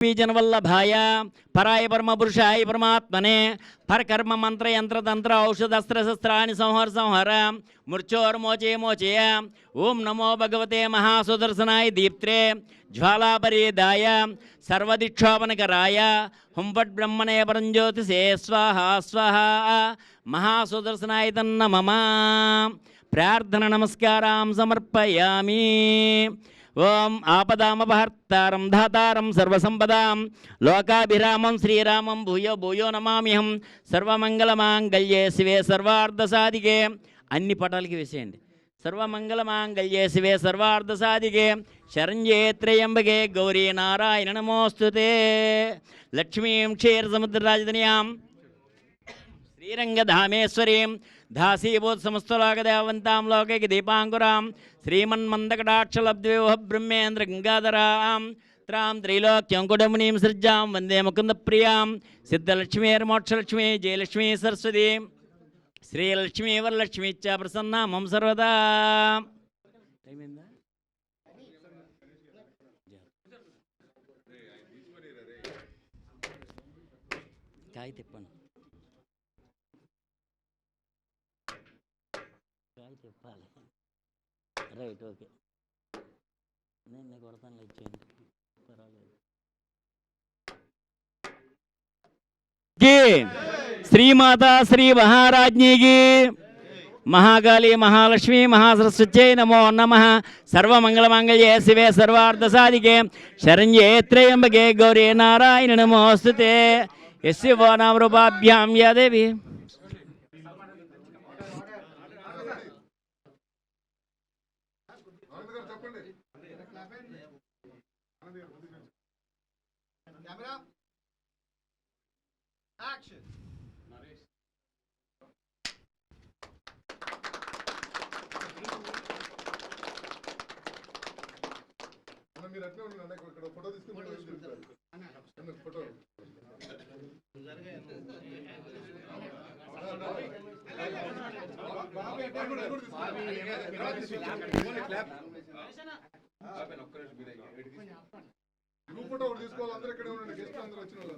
बीजनवल्लभाय पराय परमपुरुषाय परमात्मने परकर्म मंत्र यंत्र तंत्र औषध अस्त्र शस्त्राणि संहर संहर मूर्छोर्मोचे मोचय ओम नमो भगवते महासुदर्शनाय दीप्त्रे ज्वालापरिदाय सर्वदिक्षोपनकराय हुंफट् ब्रह्मणे परंज्योतिषे स्वाहा स्वाहा महासुदर्शनाय तन्नमः प्रार्थना नमस्कारां समर्पयामि। ओम आपदामपहर्तारं धातारं सर्वसंपदां लोकाभिरामं श्रीरामं भूयो भूयो नमाम्यहं सर्वमंगलमांगल्ये शिवे सर्वार्धसाधिके अन्नि पटालकी वेसेयंడి सर्वमंगलमांगल्ये शिवे सर्वार्धसाधिके शरण्ये त्र्यंबके गौरी नारायण नमोस्तुते लक्ष्मीं क्षीरसमुद्रराजधान्यां श्रीरंगधामेश्वरीं दासीभूत समस्तलोकदेववन्तां लोकैक दीपाङ्कुरां श्रीमन्मन्दकटाक्षलब्धविवह ब्रह्मेन्द्र गंगाधरां त्रां त्रैलोक्यङ्कुटमुनीं सृज्जां वन्दे मुकुन्दप्रियां सिद्धलक्ष्मीर्मोक्षलक्ष्मी जयलक्ष्मी सरस्वती श्रीलक्ष्मी वरलक्ष्मी च प्रसन्ना मम सर्वदा। కాయ తిప్పండి కాయ తిప్పాలి రైట్ ఓకే నేను కొడతాను ఇచ్చేయండి పర్వాలేదు శ్రీమాతా శ్రీ మహారాజ్ఞికి महाकाली महालक्ष्मी महासरस्वत्यै नमो नमः सर्वमंगलमांगल्ये शिवे सर्वार्धसाधिके शरण्ये त्र्यंबके गौरी नारायण नमोस्तुते यस्य वो नाम रूपाभ्यां या देवी మీరు అట్లే ఉండండి ఇక్కడ ఫోటో తీసుకుని ఫోటో గ్రూప్ ఫోటో ఒకటి తీసుకోవాలి అందరూ ఇక్కడే ఉండండి గెస్ట్ అందరూ వచ్చిన వాళ్ళు